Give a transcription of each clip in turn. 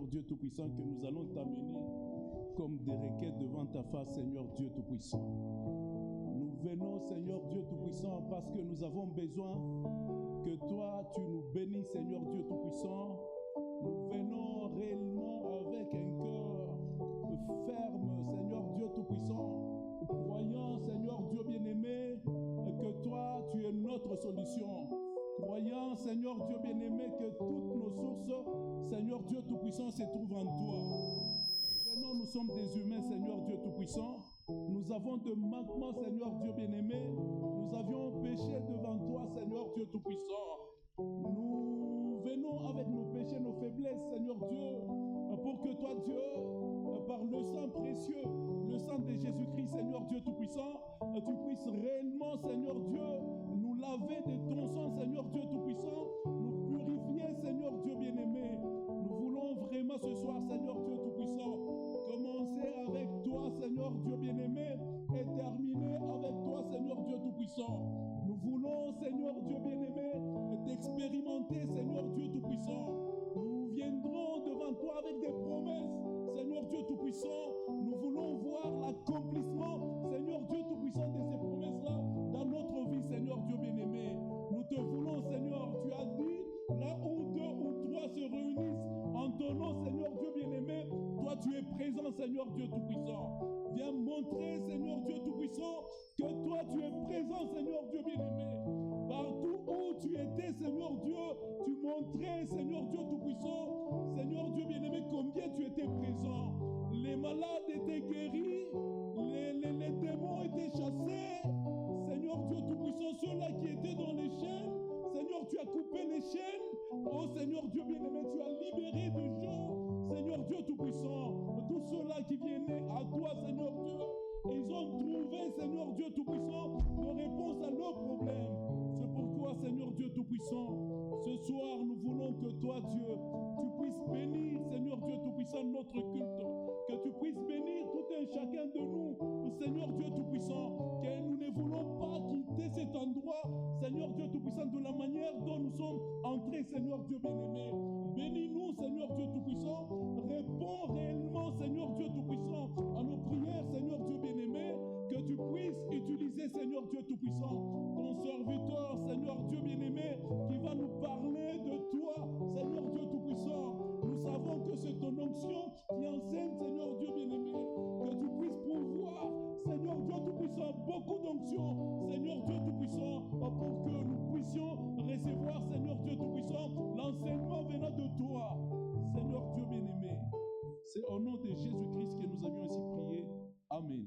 Dieu Tout-Puissant, que nous allons t'amener comme des requêtes devant ta face, Seigneur Dieu Tout-Puissant. Nous venons, Seigneur Dieu Tout-Puissant, parce que nous avons besoin que toi, tu nous bénisses, Seigneur Dieu Tout-Puissant. Nous venons réellement avec un cœur ferme, Seigneur Dieu Tout-Puissant, croyant, Seigneur Dieu bien-aimé, que toi, tu es notre solution. Croyant, Seigneur Dieu bien-aimé, que toutes nos sources, Seigneur Dieu Tout-Puissant, se trouvent en toi. Venons, nous sommes des humains, Seigneur Dieu Tout-Puissant. Nous avons de manquements, Seigneur Dieu bien-aimé. Nous avions péché devant toi, Seigneur Dieu Tout-Puissant. Nous venons avec nos péchés, nos faiblesses, Seigneur Dieu, pour que toi, Dieu, par le sang précieux, le sang de Jésus-Christ, Seigneur Dieu Tout-Puissant, tu puisses réellement, Seigneur Dieu, nous laver de ton sang, Seigneur Dieu Tout-Puissant, nous purifier, Seigneur Dieu bien-aimé. Nous voulons vraiment ce soir, Seigneur Dieu Tout-Puissant, commencer avec toi, Seigneur Dieu bien-aimé, et terminer avec toi, Seigneur Dieu Tout-Puissant. Nous voulons, Seigneur Dieu bien-aimé, d'expérimenter, Seigneur Dieu Tout-Puissant. Nous viendrons devant toi avec des promesses, Seigneur Dieu Tout-Puissant. Nous voulons voir l'accomplissement, Seigneur Dieu Tout-Puissant, de ces promesses-là dans notre vie, Seigneur Dieu bien-aimé. Nous te voulons, Seigneur. Tu as dit, là où deux ou trois se réunissent en ton nom, Seigneur Dieu bien-aimé, toi tu es présent, Seigneur Dieu Tout-Puissant. Viens montrer, Seigneur Dieu Tout-Puissant, que toi tu es présent, Seigneur Dieu bien-aimé. Partout où tu étais, Seigneur Dieu, tu montrais, Seigneur Dieu Tout-Puissant, Seigneur Dieu bien-aimé, combien tu étais présent. Les malades étaient guéris, les démons étaient chassés. Seigneur Dieu Tout-Puissant, ceux-là qui étaient dans les chaînes, Seigneur, tu as coupé les chaînes. Oh Seigneur Dieu bien-aimé, tu as libéré de gens, Seigneur Dieu Tout-Puissant. Tous ceux-là qui venaient à toi, Seigneur Dieu, ils ont trouvé, Seigneur Dieu Tout-Puissant, de réponse à leurs problèmes. C'est pourquoi, Seigneur Dieu Tout-Puissant, ce soir, nous voulons que toi, Dieu, tu puisses bénir, Seigneur Dieu Tout-Puissant, notre culte. Que tu puisses bénir tout un chacun de nous, Seigneur Dieu Tout-Puissant, que nous ne voulons pas quitter cet endroit, Seigneur Dieu Tout-Puissant, de la manière dont nous sommes entrés, Seigneur Dieu bien-aimé. Bénis-nous, Seigneur Dieu Tout-Puissant. Réponds réellement, Seigneur Dieu Tout-Puissant, à nos prières, Seigneur Dieu bien-aimé. Que tu puisses utiliser, Seigneur Dieu Tout-Puissant, ton serviteur, Seigneur Dieu bien-aimé, qui va nous parler de toi, Seigneur Dieu Tout-Puissant. Nous savons que c'est ton onction qui enseigne, Seigneur Dieu bien-aimé. Que tu puisses pouvoir, Seigneur Dieu Tout-Puissant, beaucoup d'onction, Seigneur Dieu Tout-Puissant, pour que nous puissions recevoir, Seigneur Dieu Tout-Puissant, l'enseignement venant de toi, Seigneur Dieu bien-aimé. C'est au nom de Jésus-Christ que nous avions ainsi prié. Amen.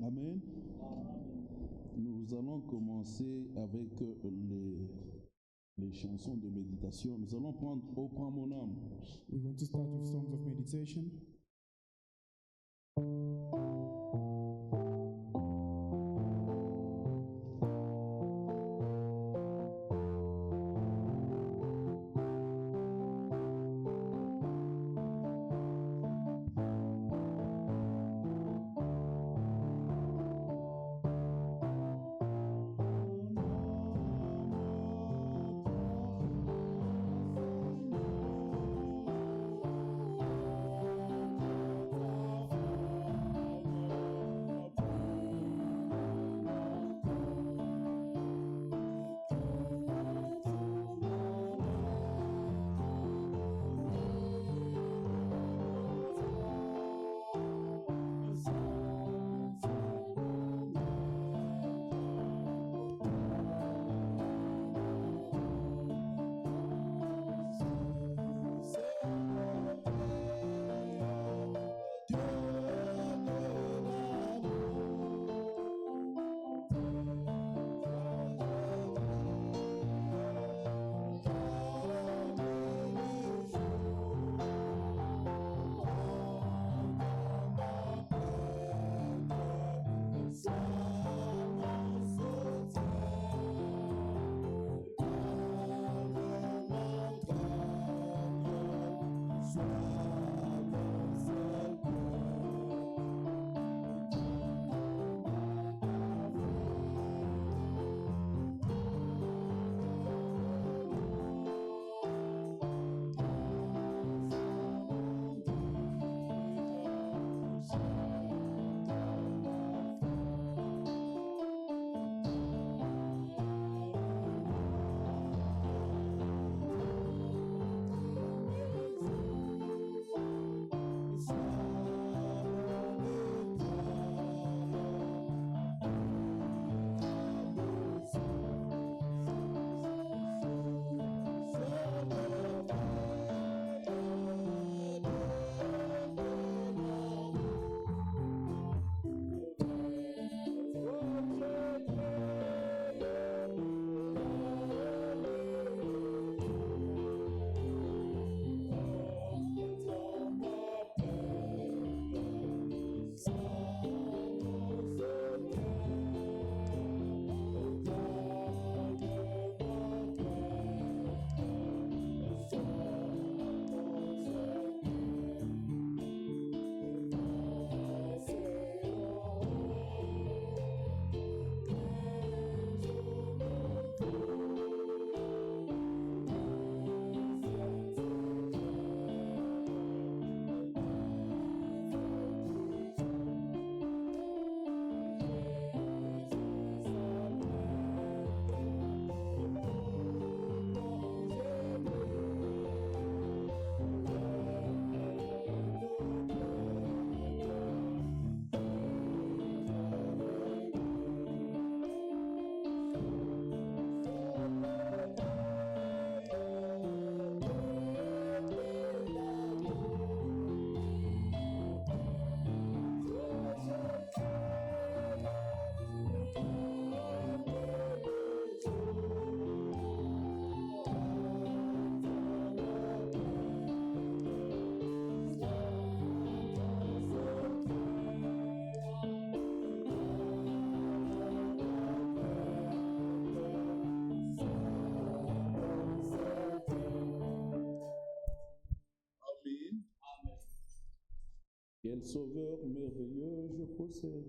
Amen. Nous allons commencer avec les chansons de méditation. Nous allons prendre « Oh, prends mon âme ». We want to start with songs of meditation. Oh Sauveur merveilleux, je possède.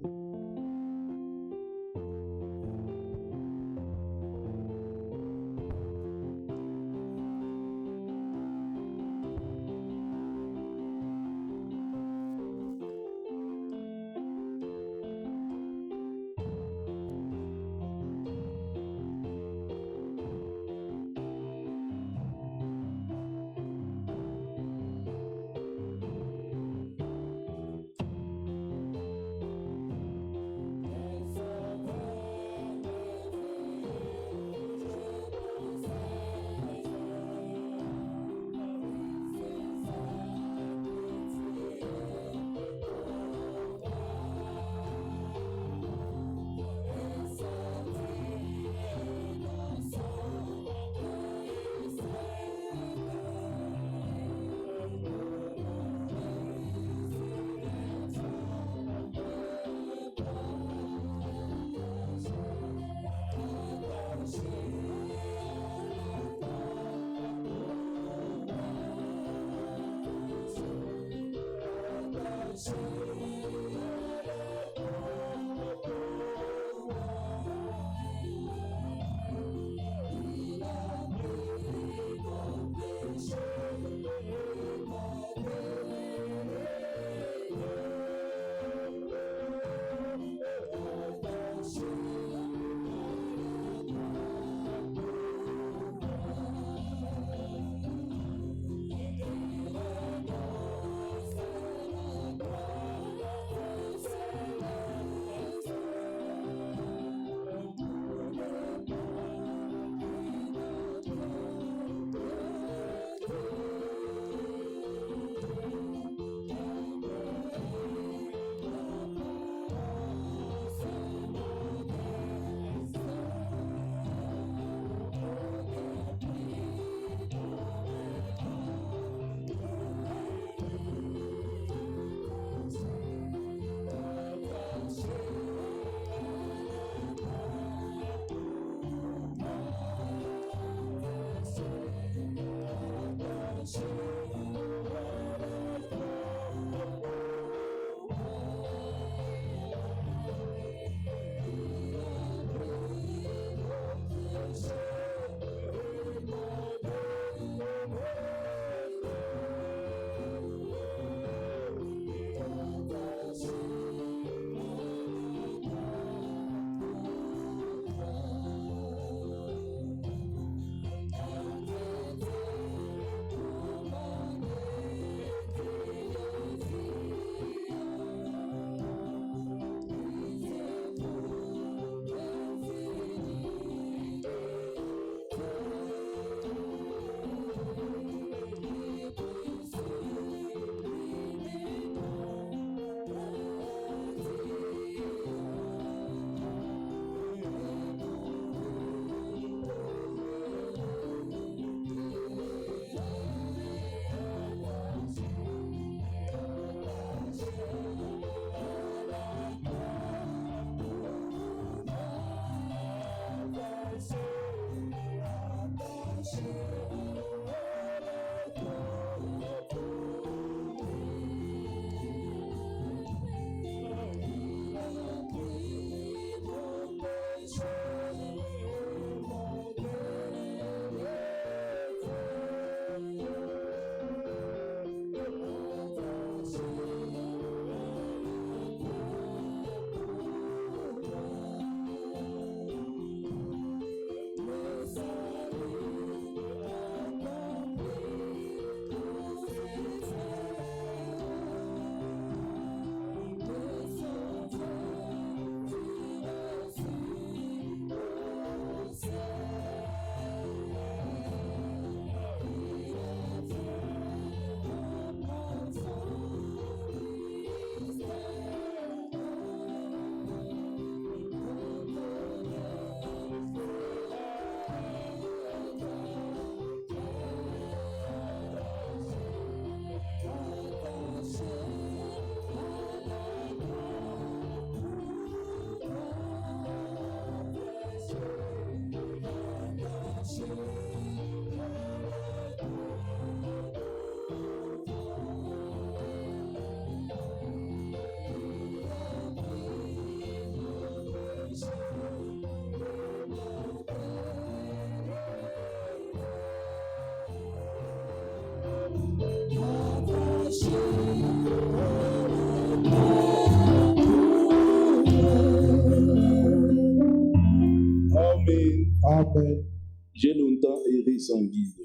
Amen. Amen. J'ai longtemps erré sans guide.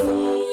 Thank you.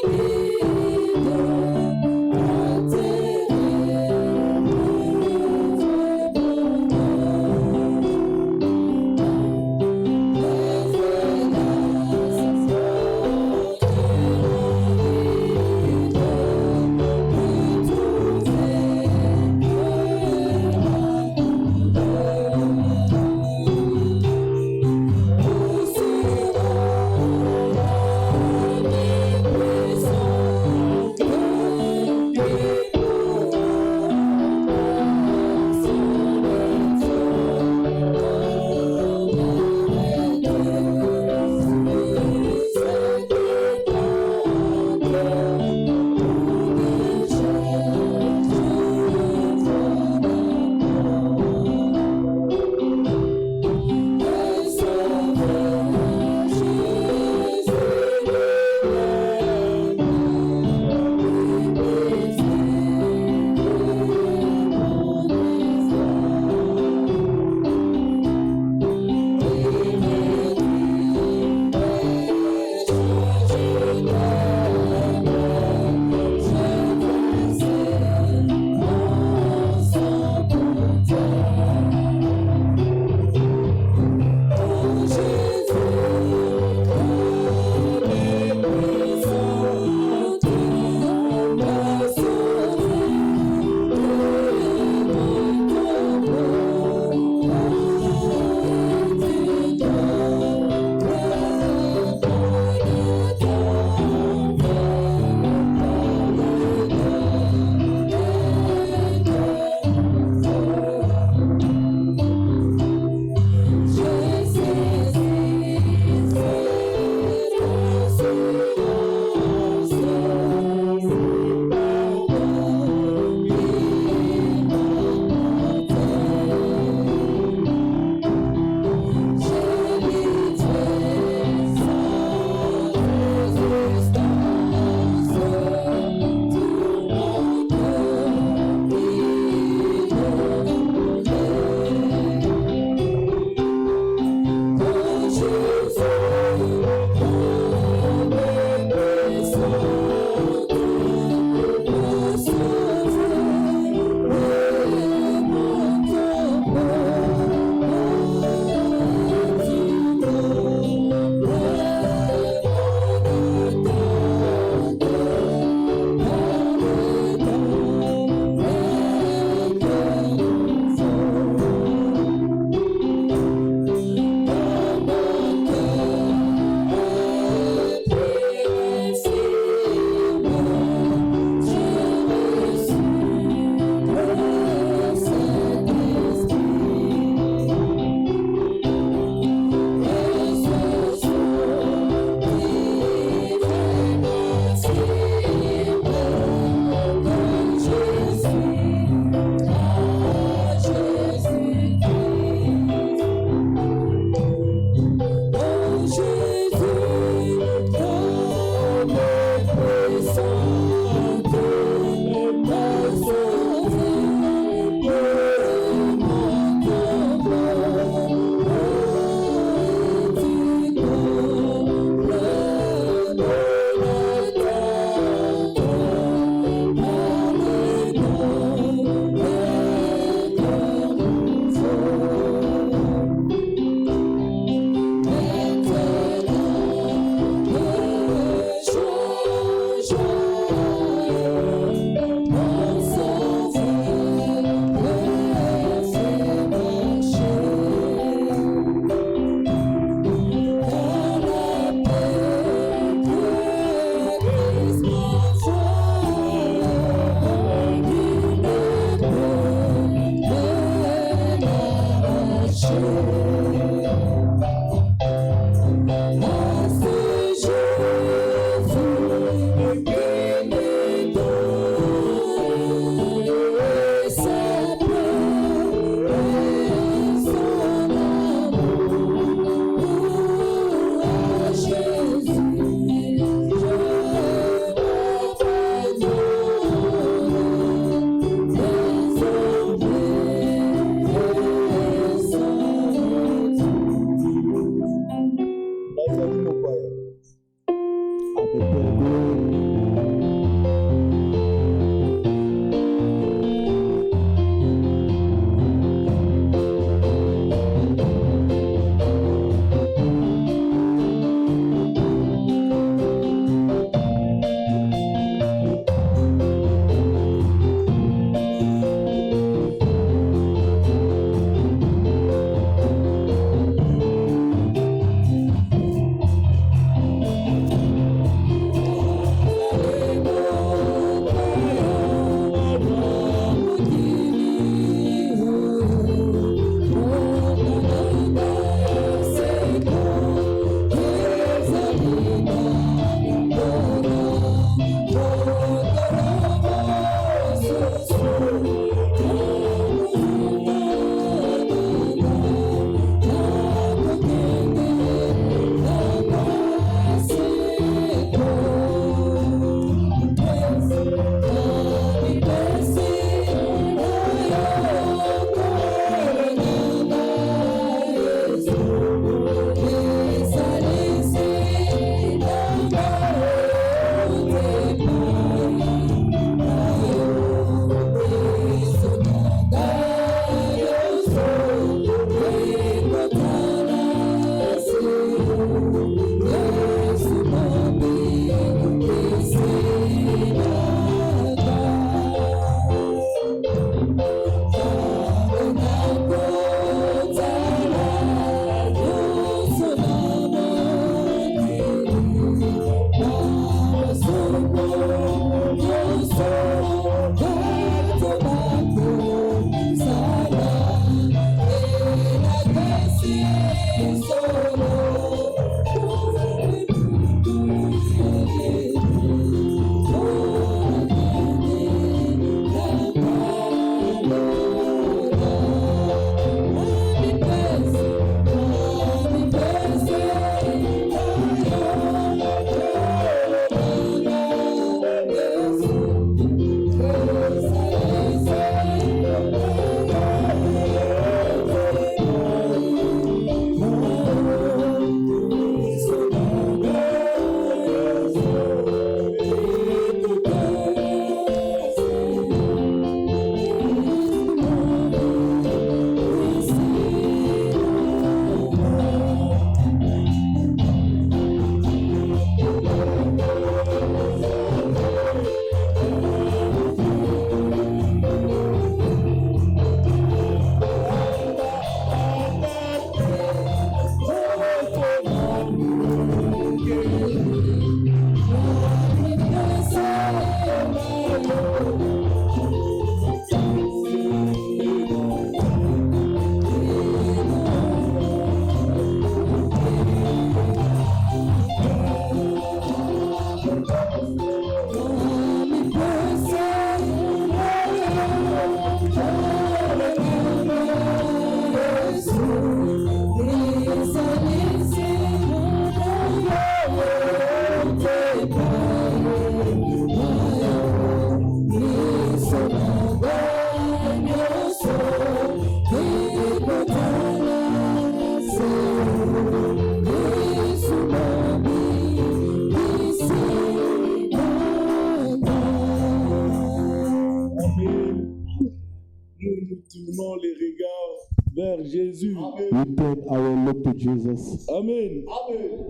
tournons les regards vers Jésus. We turn our look to Jesus. Amen.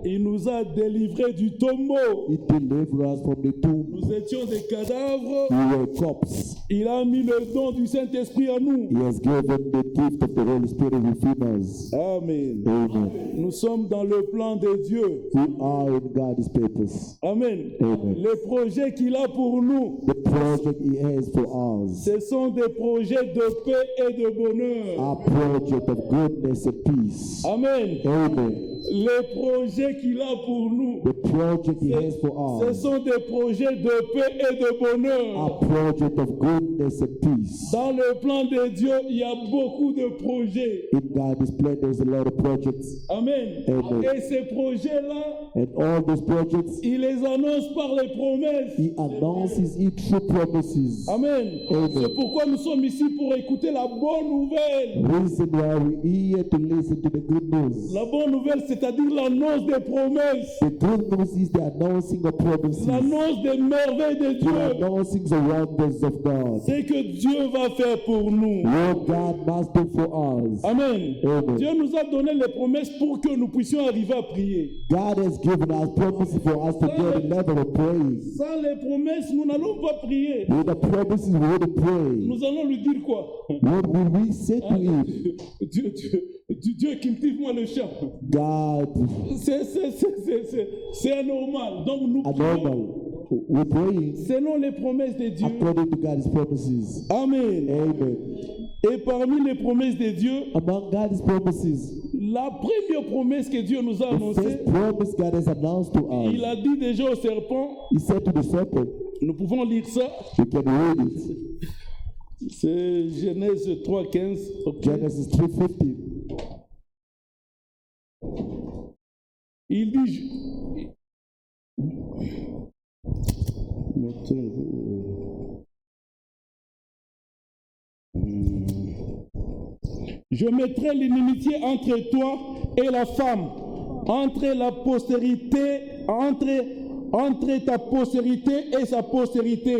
Il nous a délivrés du tombeau. He delivered us from the tomb. Nous étions des cadavres. We were corpses. Il a mis le don du Saint-Esprit en nous. He has given the gift of the Holy Spirit within us. Amen. Amen. Nous sommes dans le plan de Dieu. We are in God's purpose. Amen. Amen. Les projets qu'il a pour nous, The project He has for us ce sont des projets de paix et de bonheur. are project of goodness and peace. Amen. Amen. Les projets qu'il a pour nous, The project He has for ce us, sont des projets de paix et de a bonheur. project of goodness and peace. Dans le plan de Dieu, il y a beaucoup de projets. In God's plan, there's a lot of projects, Amen. Amen. Et ces projets-là, and all those projects, il les annonce par les promesses. He announces it through promises. Amen. Amen. C'est pourquoi nous sommes ici pour écouter la bonne nouvelle. Reason why we're here to listen to the good news. La bonne nouvelle, c'est-à-dire l'annonce des promesses, The good news is the announcing of promises, l'annonce des merveilles de the Dieu. announcing the wonders of God. C'est que Dieu va faire pour nous. What God must do for us. Amen. Amen. Dieu nous a donné les promesses pour que nous puissions arriver à prier. God has given us promises for us to get a level of praise. Sans les promesses, nous n'allons pas prier. With the promises, we will pray. Nous allons lui dire quoi? What will we say to Him? Dieu cultive-moi le champ. God, C'est anormal. Donc nous prions abnormal. We pray selon les promesses de Dieu. according to God's promises. Amen. Amen. Et parmi les promesses de Dieu, Among God's promises, la première promesse que Dieu nous a the annoncée, first promise God has announced to il us, a dit déjà au serpent, He said to the serpent, nous pouvons lire ça, we can read it, c'est Genèse 3:15. ok. Genesis 3:15. Il dit, je mettrai l'inimitié entre toi et la femme, entre ta postérité et sa postérité.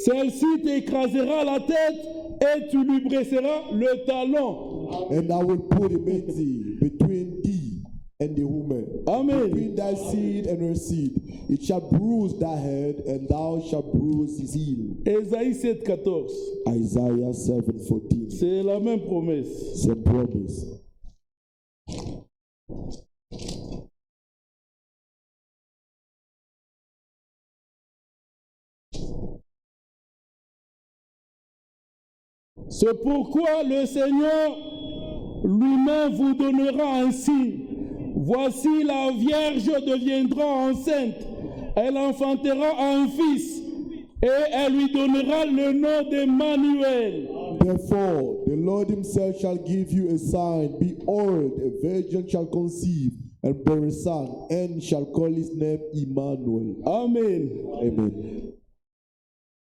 Celle-ci t'écrasera la tête et tu lui briseras le talon. And I will put enmity between thee and the woman, Amen. between thy seed and her seed. It shall bruise thy head, and thou shalt bruise his heel. Ésaïe 7:14. Isaiah 7:14. C'est la même promesse. It's a promise. C'est pourquoi le Seigneur lui-même vous donnera un signe. Voici, la Vierge deviendra enceinte. Elle enfantera un fils et elle lui donnera le nom d'Emmanuel. Therefore, the Lord himself shall give you a sign. Behold, a virgin shall conceive and bear a son, and shall call his name Emmanuel. Amen. Amen.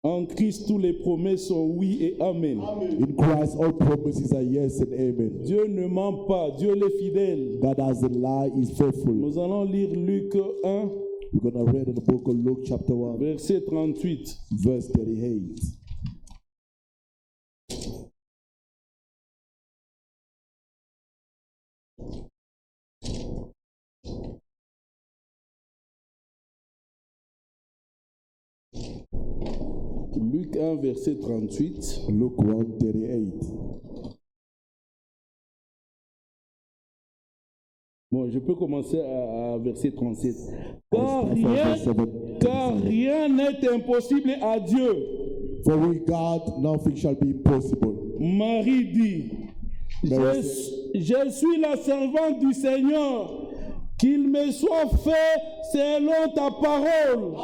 En Christ, toutes les promesses sont oui et amen. In Christ, all promises are yes and amen. Dieu ne ment pas, Dieu est fidèle. God doesn't lie, He's faithful. Nous allons lire Luc 1, We're going to read in the book of Luke, chapter 1, verset 38. verse 38. Luc 1, verset 38. Luke 1, 38. Bon, je peux commencer à verset 37. Car Car rien n'est impossible à Dieu. For with God, nothing shall be impossible. Marie dit, je suis la servante du Seigneur, qu'il me soit fait selon ta parole.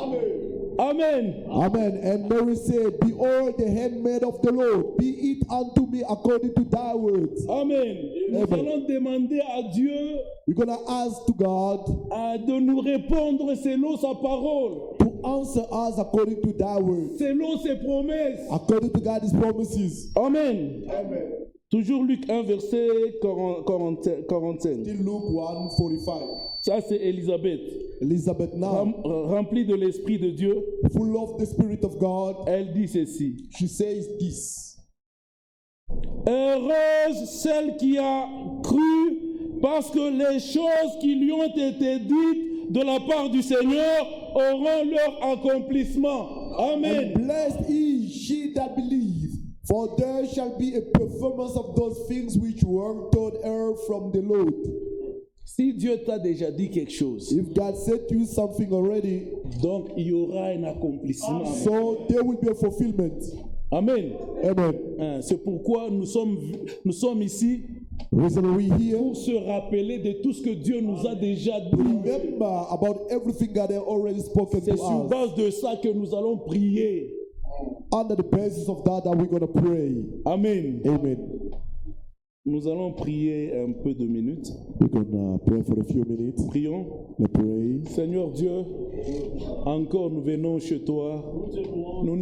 Amen. Amen. And Mary said, Behold, the handmaid of the Lord, be it unto me according to thy words. Amen. Nous Amen. allons demander à Dieu We're going to ask to God de nous répondre selon sa parole, to answer us according to thy words, selon ses promesses. according to God's promises. Amen. Amen. Toujours Luc 1, verset 45. Still Luke 1:45. Ça, c'est Élisabeth. Elizabeth now, Remplie de l'Esprit de Dieu, full of the Spirit of God, elle dit ceci. she says this. Heureuse celle qui a cru, parce que les choses qui lui ont été dites de la part du Seigneur auront leur accomplissement. Amen. And blessed is she that believes, for there shall be a performance of those things which were told her from the Lord. Si Dieu t'a déjà dit quelque chose, If God said to you something already, donc il y aura un accomplissement. so there will be a fulfillment. Amen. Amen. C'est pourquoi nous sommes ici Reason we're here, pour se rappeler de tout ce que Dieu nous a déjà dit. remember about everything God has already spoken to C'est sur us. base de ça que nous allons prier. Under the basis of that we're going to pray. Amen. Amen. Nous allons prier un peu de minutes. We're going to pray for a few minutes. Prions. Let's pray. Seigneur Dieu, encore nous venons chez toi. Nous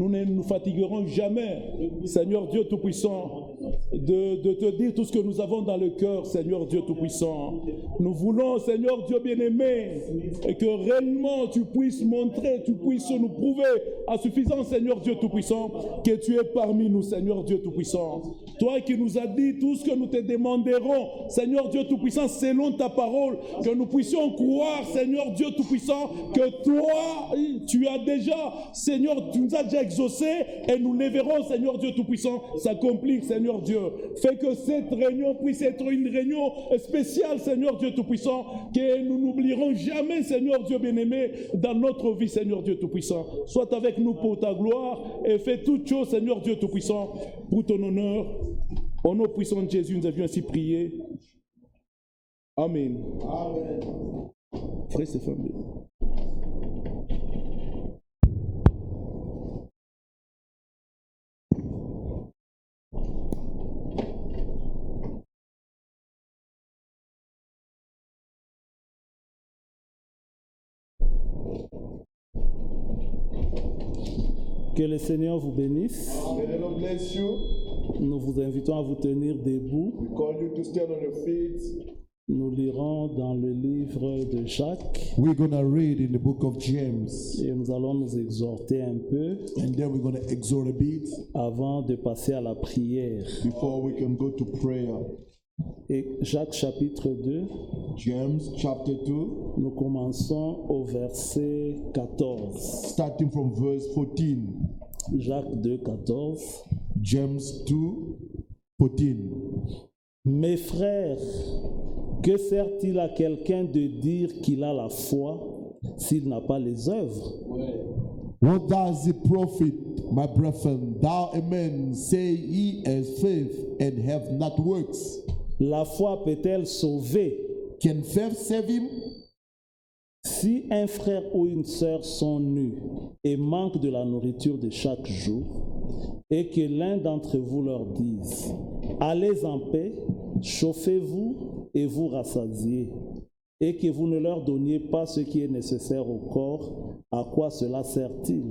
ne nous fatiguerons jamais, Seigneur Dieu Tout-Puissant, de te dire tout ce que nous avons dans le cœur, Seigneur Dieu Tout-Puissant. Nous voulons, Seigneur Dieu bien-aimé, et que réellement tu puisses montrer, tu puisses nous prouver à suffisance, Seigneur Dieu Tout-Puissant, que tu es parmi nous, Seigneur Dieu Tout-Puissant. Toi qui nous as dit tout ce que nous te demanderons, Seigneur Dieu Tout-Puissant, selon ta parole, que nous puissions croire, Seigneur Dieu Tout-Puissant, que toi, tu as déjà, Seigneur, tu nous as déjà exaucé et nous les verrons, Seigneur Dieu Tout-Puissant, s'accomplir, Seigneur Dieu. Fais que cette réunion puisse être une réunion spéciale, Seigneur Dieu Tout-Puissant, que nous n'oublierons jamais, Seigneur Dieu bien-aimé, dans notre vie, Seigneur Dieu Tout-Puissant. Sois avec nous pour ta gloire et fais toutes choses, Seigneur Dieu Tout-Puissant, pour ton honneur. Au nom puissant de Jésus, nous avions ainsi prié. Amen. Amen. Frère Stéphane. Que le Seigneur vous bénisse. May the Lord bless you. Nous vous invitons à vous tenir debout. We call you to stand on your feet. Nous lirons dans le livre de Jacques We're going to read in the book of James. et nous allons nous exhorter un peu And then we're going to exhort a bit avant de passer à la prière. before we can go to prayer. Et Jacques chapitre 2, James chapter 2, nous commençons au verset 14. starting from verse 14. Jacques 2, 14. James 2, 14. Mes frères, que sert-il à quelqu'un de dire qu'il a la foi s'il n'a pas les œuvres? What does it profit, my brethren, thou a man say he has faith and have not works? La foi peut-elle sauver? Can faith save him? Si un frère ou une sœur sont nus et manquent de la nourriture de chaque jour, et que l'un d'entre vous leur dise « Allez en paix, chauffez-vous et vous rassasiez », et que vous ne leur donniez pas ce qui est nécessaire au corps, à quoi cela sert-il?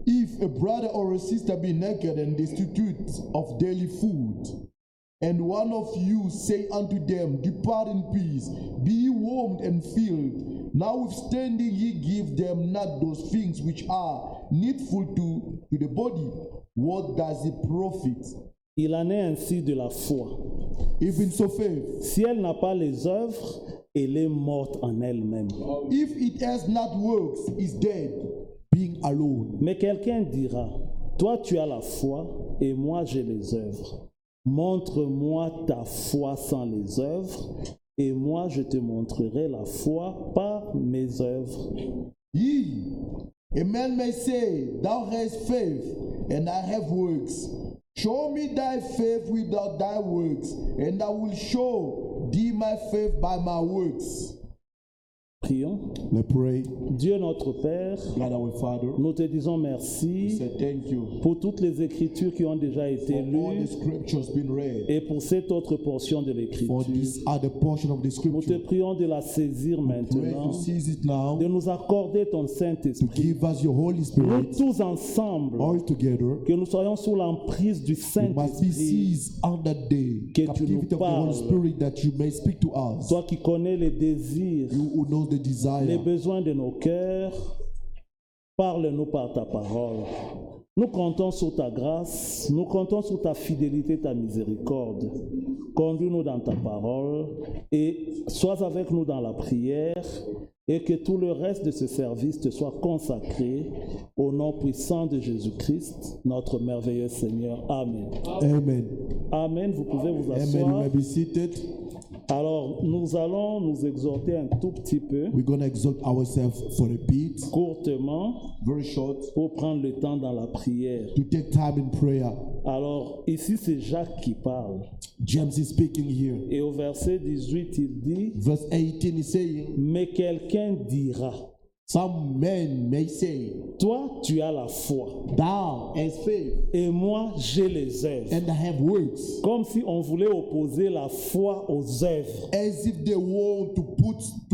If a brother or a sister be naked and destitute of daily food, and one of you say unto them, Depart in peace, be ye warmed and filled, notwithstanding ye give them not those things which are needful to the body, what does it profit? Il en est ainsi de la foi. Even so faith, Si elle n'a pas les œuvres, elle est morte en elle-même. if it has not works, is dead, being alone. Mais quelqu'un dira, toi tu as la foi et moi j'ai les œuvres. Montre-moi ta foi sans les œuvres et moi je te montrerai la foi par mes œuvres. Ye, a man may say, Thou hast faith, and I have works. Show me thy faith without thy works, and I will show thee my faith by my works. Prions. Let's pray. Dieu notre Père, God our Father, nous te disons we merci say thank you pour toutes les écritures qui ont déjà été for all the lues scriptures been read, et pour cette autre portion de for l'écriture. this other portion of the Nous te scripture. prions de la saisir Pray maintenant, to seize it now, de nous accorder ton to Saint-Esprit. give us your Holy Nous Spirit tous ensemble, all together. que nous soyons sous l'emprise du We must be Saint-Esprit. seized under the Que tu captivity nous of the Holy parles. Spirit, that you may speak to us. Toi qui connais les désirs, You who knows the les desire. besoins de nos cœurs, parle-nous par ta parole. Nous comptons sur ta grâce, nous comptons sur ta fidélité, ta miséricorde. Conduis-nous dans ta parole et sois avec nous dans la prière et que tout le reste de ce service te soit consacré au nom puissant de Jésus-Christ, notre merveilleux Seigneur. Amen. Amen. Amen. Vous pouvez vous Amen. You asseoir. may be seated. Alors, nous allons nous exhorter un tout petit peu, We're going to exalt ourselves for a bit, courtement, very short, pour prendre le temps dans la prière. to take time in prayer. Alors, ici, c'est Jacques qui parle. James is speaking here. Et au verset 18, il dit, Verse 18 is saying, mais quelqu'un dira, some men may say, toi, tu as la foi, thou hast faith, et moi, j'ai les œuvres. and I have works. Comme si on voulait opposer la foi aux œuvres. As if they want to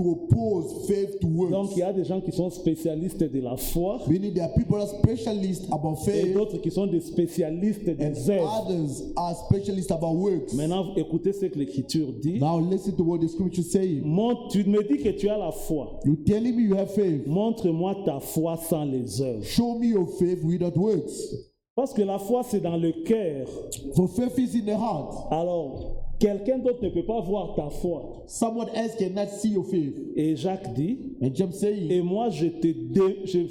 oppose faith to Donc, works. il y a des gens qui sont spécialistes de la foi, Meaning there are people that are specialists about et faith, d'autres qui sont des spécialistes and des œuvres. others are specialists about works. Maintenant, écoutez ce que l'Écriture dit. Now listen to what the scripture is saying. Tu me dis que tu as la foi. You're telling me you have faith. Montre-moi ta foi sans les œuvres. Show me your faith without works. Parce que la foi, c'est dans le cœur. For faith is in the heart. Alors, quelqu'un d'autre ne peut pas voir ta foi. Someone else cannot see your faith. Et Jacques dit, And James saying, et moi, je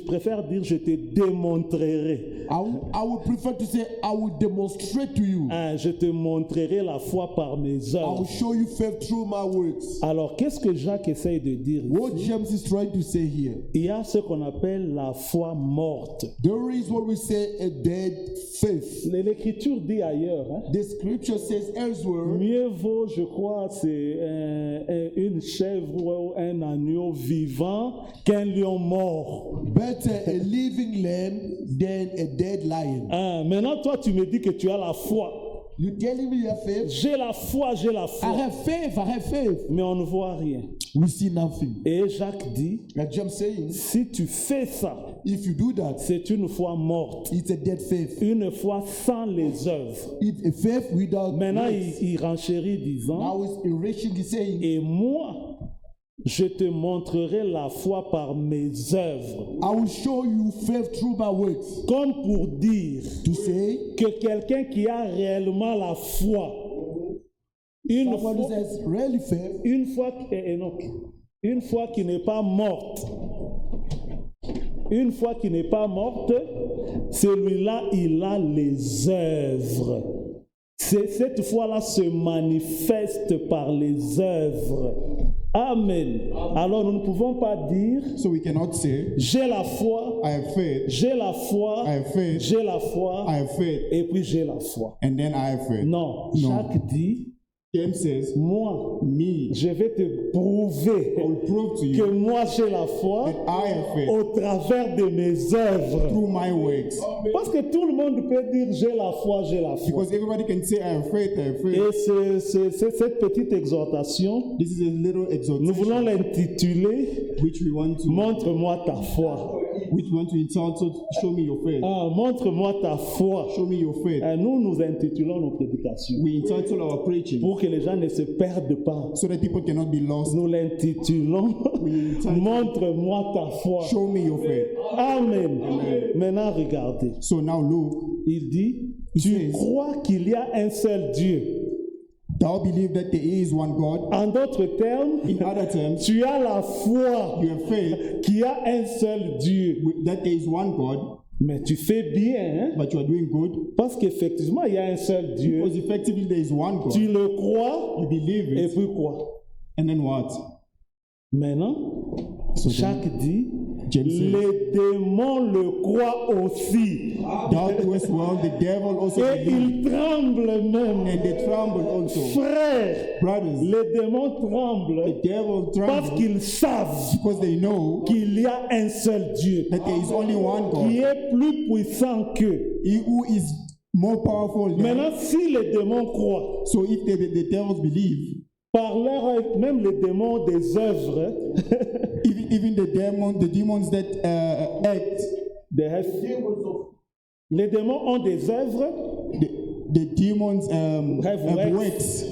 préfère dire, je te démontrerai. I would prefer to say, I will demonstrate to you. Je te montrerai la foi par mes I will œuvres. show you faith through my works. Alors, qu'est-ce que Jacques essaye de dire What ici? James is trying to say here, Il y a ce qu'on appelle la foi morte. there is what we say a dead faith. L'Écriture dit ailleurs, hein, The scripture says elsewhere, mieux vaut, je crois, c'est une chèvre ou un agneau vivant qu'un lion mort. better a living lamb than a dead lion. Maintenant, toi, tu me dis que tu as la foi. You telling me you have faith? J'ai la foi, j'ai la I foi. have faith, I have faith. Mais on ne voit rien. We see nothing. Et Jacques dit, Like James saying, si tu fais ça, if you do that, c'est une foi morte. it's a dead faith. Une foi sans les œuvres. It's a faith without Maintenant, works. il renchérit disant, Now it's enriching, he's saying, et moi, je te montrerai la foi par mes œuvres. I will show you faith through my works. Comme pour dire To say, que quelqu'un qui a réellement la foi, une someone who foi, says, really faith, une foi qui n'est pas morte, une foi qui n'est pas morte, celui-là, il a les œuvres. Cette foi-là se manifeste par les œuvres. Amen. Alors nous ne pouvons pas dire So we cannot say, j'ai la foi, I have faith, j'ai la foi, I have faith, j'ai la foi, I have faith, et puis j'ai la foi. and then I have faith. Non, No. Jacques dit, James says, moi, me, je vais te prouver I will prove to que you moi j'ai la foi that I have faith au travers de mes œuvres. through my works. Parce que tout le monde peut dire j'ai la foi, j'ai la foi. Because everybody can say, I have faith, I have faith. Et cette petite exhortation, This is a little nous voulons exhortation l'intituler which we want to, montre-moi ta foi. which we want to insult. So show me your faith. Montre-moi ta foi. Show me your faith. Nous intitulons nos prédications We entitle our preaching pour que les gens ne se perdent pas. so that people cannot be lost. Nous l'intitulons montre-moi ta foi. Show me your faith. Amen. Maintenant, regardez. So now look, Il dit, He tu says, crois qu'il y a un seul Dieu. thou believe that there is one God. En d'autres termes, In other terms, tu as la foi you have faith qu'il y a un seul Dieu. that there is one God, Mais tu fais bien, hein? but you are doing good. Parce qu'effectivement, il y a un seul Dieu. Because effectively there is one God. Tu le crois, You believe et it, puis quoi? and then what? Maintenant, So then, Jacques dit, James says, les démons le croient aussi. thou doest well, the devil also Et believes, ils tremblent même. and they tremble also. Frères, Brothers, les démons tremblent the devil parce trembles qu'ils savent because they know qu'il y a un seul Dieu that there is only one qui God, est plus puissant qu'eux. he who is more powerful than. Maintenant, si les démons croient, So if the devils believe, par leur, même les démons des œuvres, even the demons that act, les démons ont des œuvres the demons have works,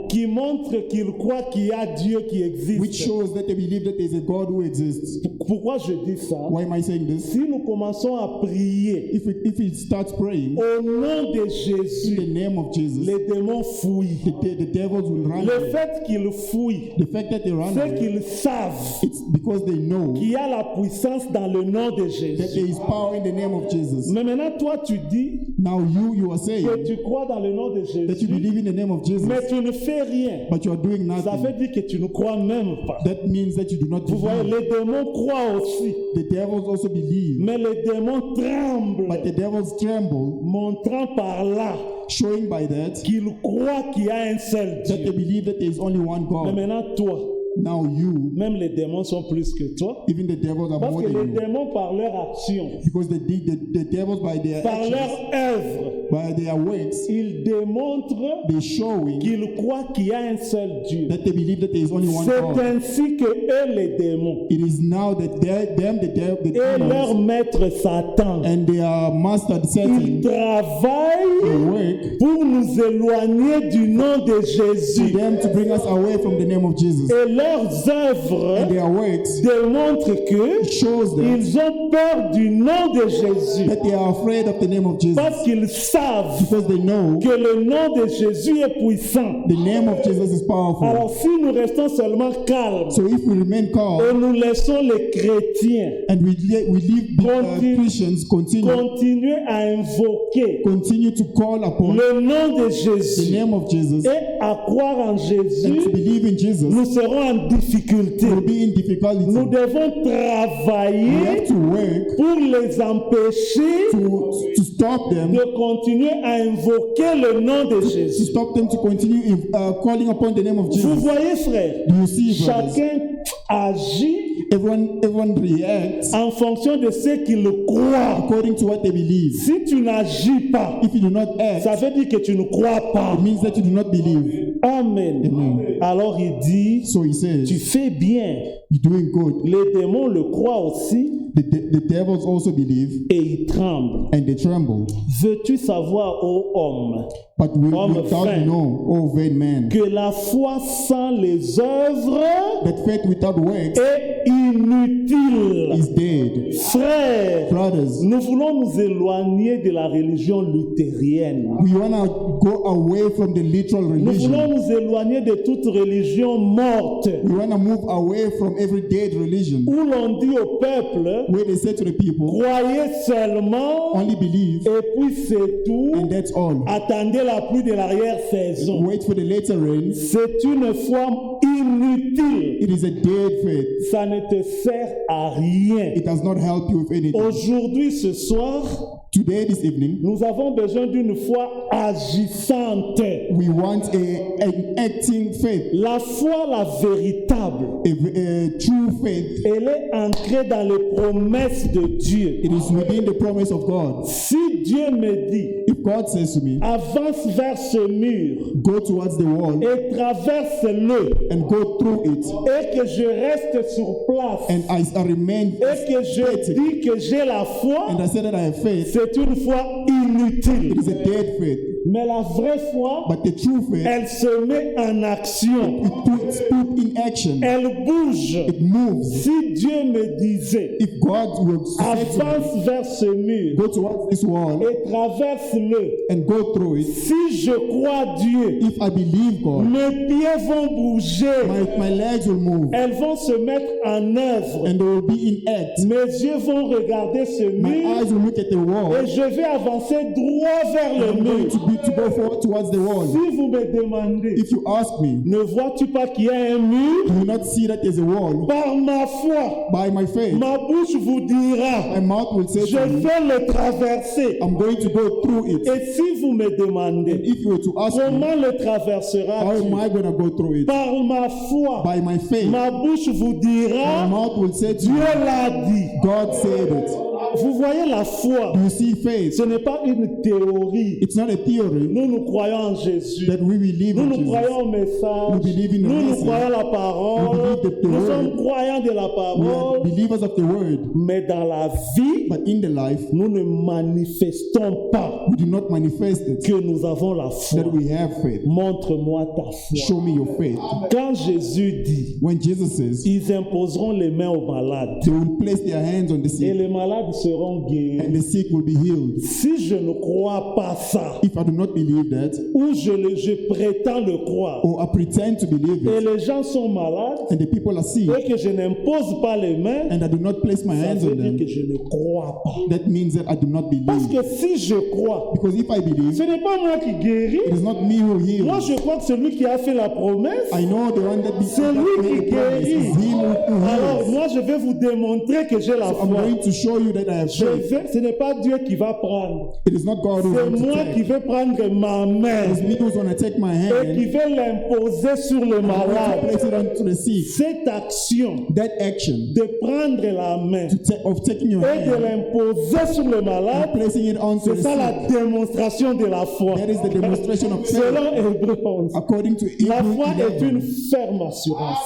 qui montrent qu'ils croient qu'il y a Dieu qui which existe. shows that they believe that there is a God who exists. Pourquoi je dis ça? Why am I saying this? Si nous commençons à prier If it starts praying au nom de in Jésus, the name of Jesus, les démons fouillent. the devils will run Le away. fait qu'ils fouillent, The fact that they run c'est away, qu'ils savent it's because they know qu'il y a la puissance dans le nom de that there Jésus. is power in the name of Jesus. Mais maintenant, toi, tu dis Now you are saying que tu crois dans le nom de that you Jésus, believe in the name of Jesus, mais tu ne fais fais rien. but you are doing Ça veut nothing. dire que tu ne crois même pas. That means that you do not Vous voyez, believe. les démons croient aussi, The devils also believe, mais les démons tremblent, but the devils tremble, montrant par là showing by that qu'ils croient qu'il y a un seul that they Dieu. believe that there is only one Mais God. maintenant, toi, Now you, même les démons sont plus que toi, even the devils are parce more que les than you, démons, par leur action, because the devils by their par actions, leur œuvre, by their works, ils démontrent they showing qu'ils croient qu'il y a un seul Dieu. that they believe that there is only one C'est God. ainsi que eux, les démons, It is now that the et leur demons maître Satan, and their master ils Satan travaillent work pour nous éloigner du nom de to Jésus. them to bring us away from the name of Jesus. Et leurs œuvres And their works démontrent que shows them ils ont peur du nom de Jésus that they are afraid of the name of Jesus, parce qu'ils savent because they know que le nom de Jésus est puissant. the name of Jesus is powerful. Alors si nous restons seulement calmes So if we remain calm et nous laissons les chrétiens and we leave Christians continuer à invoquer continue to call upon le nom de the Jésus name of Jesus et à croire en and to Jésus, believe in Jesus, nous serons en difficulté. will be in difficulty. Nous devons We travailler have to work pour les empêcher to stop them, de continuer à invoquer le nom de to Jésus. stop them to continue calling upon the name of Vous Jesus. voyez, frère, Do you see, brothers? chacun agit Everyone reacts en fonction de ce qu'il croit. according to what they believe. Si tu n'agis pas, If you do not act, ça veut dire que tu ne crois pas. it means that you do not believe. Amen. Amen. Alors il dit, So he says, tu fais bien. you're doing good. Les démons le croient aussi The devils also believe et ils tremblent. and they tremble. Veux-tu savoir, ô homme, But Homme without vain. know, oh vain man, que la foi sans les œuvres that faith without works est inutile? is dead. Frères, Brothers, nous voulons nous éloigner de la religion luthérienne. we want to go away from the literal Nous voulons religion. nous éloigner de toute religion morte, We want to move away from every dead religion où l'on dit au peuple, where they say to the people, croyez seulement, only believe et puis c'est tout. and that's all. Attendez la pluie de l'arrière-saison. Wait for the later rain. C'est une foi inutile. It is a dead faith. Ça ne te sert à rien. It does not help you with anything. Aujourd'hui, ce soir, Today, this evening, nous avons besoin d'une foi agissante. we want an acting faith, La foi, la véritable, a true faith. elle est ancrée dans les promesses de Dieu. It is within the promise of God. Si Dieu me dit, If God says to me, avance vers ce mur go towards the wall et traverse-le, and go through it, et que je reste sur place, and I remain et que je dis que j'ai la foi, and I say that I have faith, c'est une foi inutile. it is a dead faith. Mais la vraie foi, But the true faith, elle se met en action. it puts in action. Elle bouge. It moves. Si Dieu me disait, If God will say to me, avance vers ce mur go towards this wall et traverse-le. and go through it, Si je crois Dieu, if I believe God, mes pieds vont bouger. my legs will move Elles vont se mettre en œuvre. and they will be in act. Mes yeux vont regarder ce My mur eyes will look at the wall. et je vais avancer droit vers le I'm going mur. to go forward towards the wall. Si vous me demandez, If you ask me, ne vois-tu pas qu'il y a un mur? do you not see that there's a wall? Par ma foi, By my faith, ma bouche vous dira, my mouth will say je to you, vais le traverser. I'm going to go through it. Et si vous me demandez, If you were to ask me, comment le how traverseras-tu? am I going to go through it? Par ma foi, By my faith, ma bouche vous my dira, mouth will say to Dieu you, l'a dit. God said it. Vous voyez la foi, Do you see faith? ce n'est pas une théorie. It's not a theory Nous croyons en Jésus. that we believe in Nous Jesus. croyons au message. We believe in the Nous message. croyons la parole. We believe the Nous word. sommes croyants de la We are parole. believers of the word, Mais dans la vie, but in the life, nous ne manifestons pas we do not manifest it, que nous avons la foi. that we have faith. Montre-moi ta foi. Show me your faith. Quand Jésus dit, When Jesus says, ils imposeront les mains aux malades they will place their hands on the et sick les malades seront and guéris. the sick will be healed. Si je ne crois pas ça, If I do not believe that, ou je prétends le croire, or I pretend to believe et it, les gens sont malades, and the people are sick, et que je n'impose pas les mains, and I do not place my ça hands veut on dire them, que je ne crois pas. that means that I do not Parce believe. que si je crois, Because if I believe, ce n'est pas moi qui guéris. it is not me who Moi, heals. je crois que celui qui a fait la promesse, I know the one that c'est lui qui made the promise guérit. is him who Alors, heals. moi, je vais vous démontrer que j'ai la I'm foi. going to show you that I have faith. Ce n'est pas Dieu qui va prendre. It is not God who C'est wants to moi qui take. vais prendre ma main It's me who's going to take my et qui hand vais l'imposer sur le and malade. place it onto the sick. Cette action That action de prendre la main of taking your et de hand l'imposer sur le malade, and placing it onto c'est the ça sick, la démonstration de la foi. that is the demonstration of faith. Selon Hébreux 11, According to la Hebrews foi est 11, une ferme assurance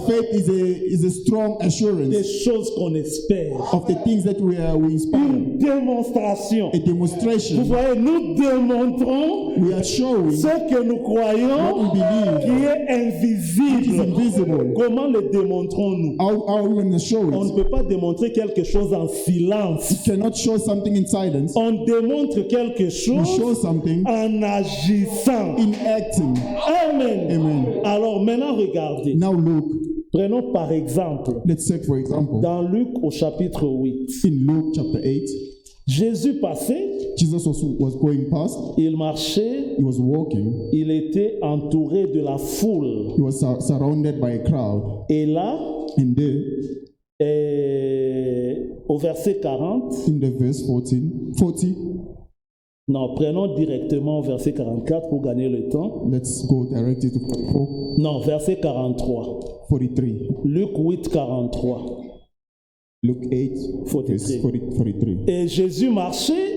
faith is a strong des assurance choses qu'on espère. of the things that we inspire. Une démonstration. A Vous demonstration. voyez, nous démontrons We are showing ce que nous what croyons we believe qui est is invisible. invisible. Comment le démontrons-nous? How are we going to show On ne it? peut pas démontrer quelque chose en silence. You cannot show something in silence. On démontre quelque You chose show something en agissant. in acting. Amen. Amen. Alors maintenant, regardez. Now look, Prenons par exemple, let's take for example, dans Luc au chapitre 8, in Luke chapter 8, Jésus passait, Jesus was going past, il marchait, he was walking, il était entouré de la foule. he was surrounded by a crowd, Et là, and there, au verset 40, in the verse 40, non, prenons directement au verset 44 pour gagner le temps. let's go directly to 44, Non, verset 43. 43, Luc 8, 43. Luke 8, verse 43. Et Jésus marchait,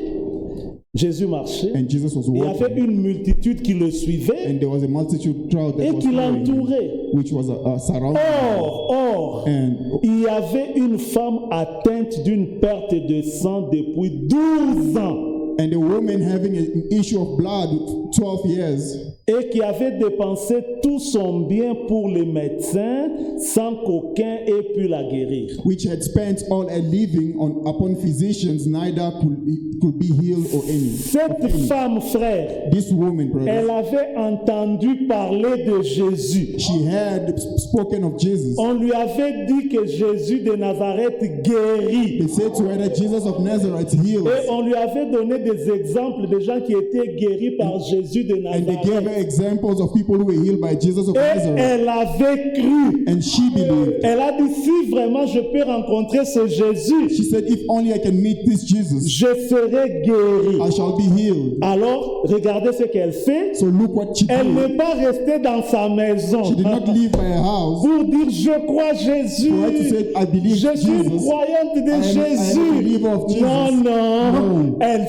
And Jesus was il y avait walking, une multitude qui le suivait and there was a multitude crowd that et was qui following him, l'entourait. which was surrounding him. Or, And il y avait une femme atteinte d'une perte de sang depuis 12 ans a woman having an issue of blood 12 years, et qui avait dépensé tout son bien pour les médecins sans qu'aucun ait pu la guérir. which had spent all her living upon physicians, neither could be healed or any. Cette femme, frère, This woman, elle brother, avait entendu parler de Jésus. she had spoken of Jesus. On lui avait dit que Jésus de Nazareth guérit. They said to her that Jesus of Nazareth heals. Et on lui avait donné des exemples de gens qui étaient guéris par Jésus de And they gave Nazareth. her examples of people who were healed by Jesus of Et Nazareth. elle avait cru. And she believed. Elle a dit, si vraiment je peux rencontrer ce Jésus, She said, if only I can meet this Jesus, je serai guéri. I shall be healed. Alors, regardez ce qu'elle fait. So look what she Elle did. n'est pas restée dans sa maison She did not leave by her house pour dire, je crois Jésus. for her to say, I believe Je suis une Jesus. croyante de I am a Jésus. believer of Jesus. Non, non. No. Elle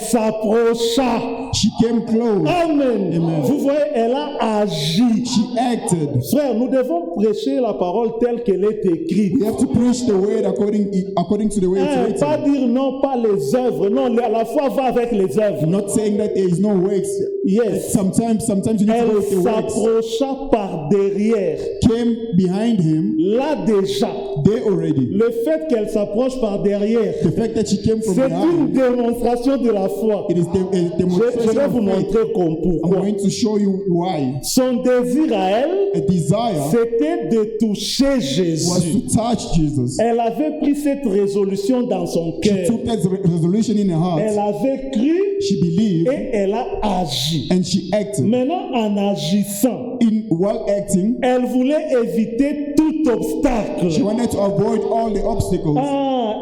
s'approcha. She came close. Amen. Amen. Vous voyez, elle a agi. She acted. Frère, nous devons prêcher la parole telle qu'elle est écrite. We have to preach the word according to the way it's Pas written. dire non, pas les œuvres. Non, la foi va avec les œuvres. Not saying that there is no works. Yes. Sometimes you need to go Elle with the works. s'approcha par derrière. Came behind him, Là déjà, there already. le fait qu'elle s'approche par derrière, The fact that she came from c'est behind, une démonstration de la foi. it is a Je demonstration vais vous of faith. montrer I'm pourquoi. going to show you why. Son désir à elle, A desire c'était de toucher was Jésus. to touch Jesus. Elle avait pris cette résolution dans son She cœur. took that resolution in her Elle heart. avait cru She believed et elle a agi. and she acted. Maintenant, en agissant, While acting, elle voulait éviter tout obstacle. she wanted to avoid all the obstacles.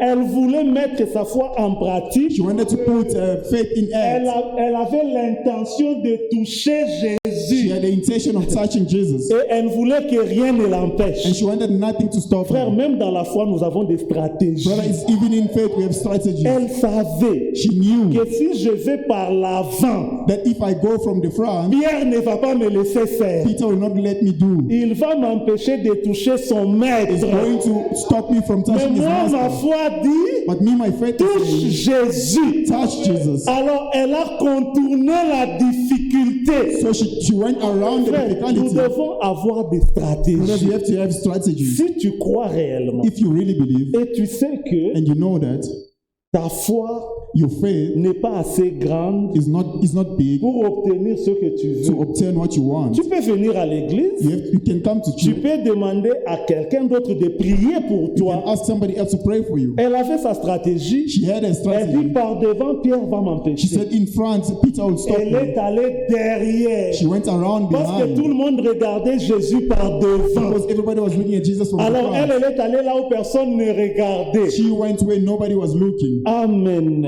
Elle voulait mettre sa foi en pratique. She wanted to put faith in Elle act. avait l'intention de toucher She Jésus. had the intention of touching Jesus. Et elle voulait que rien ne And l'empêche. she wanted nothing to stop Frère, her. même dans la foi, nous avons des stratégies. Brother, it's even in faith we have strategies. Elle savait She knew que si je vais par l'avant, that if I go from the front, Pierre ne va pas me laisser faire. Peter will not let me do. Il va m'empêcher de toucher son He's maître. going to stop me from Mais touching his moi, ma master. foi dit, But me, my faith touche is saying, Jésus. touch Jesus. Alors, elle a contourné la difficulté. So she went around the Frère, nous difficulty. devons avoir des Brothers, stratégies. you have to have strategies. Si tu crois réellement If you really believe et tu sais que and you know that Ta foi Your faith n'est pas assez grande is not big pour obtenir ce que tu to veux. obtain what you want. Tu peux venir à l'église, You can come to tu church. peux demander à quelqu'un d'autre de prier pour You toi. can ask somebody else to pray for you. Elle avait sa stratégie. She had a Elle dit strategy. par devant, Pierre va She m'empêcher. said in front, Peter will stop Elle me. est allée derrière. She went around Parce que tout behind le monde regardait Jésus par devant. because everybody was looking at Jesus from the Alors elle, front. elle est allée là où personne ne regardait. She went where nobody was looking. Amen.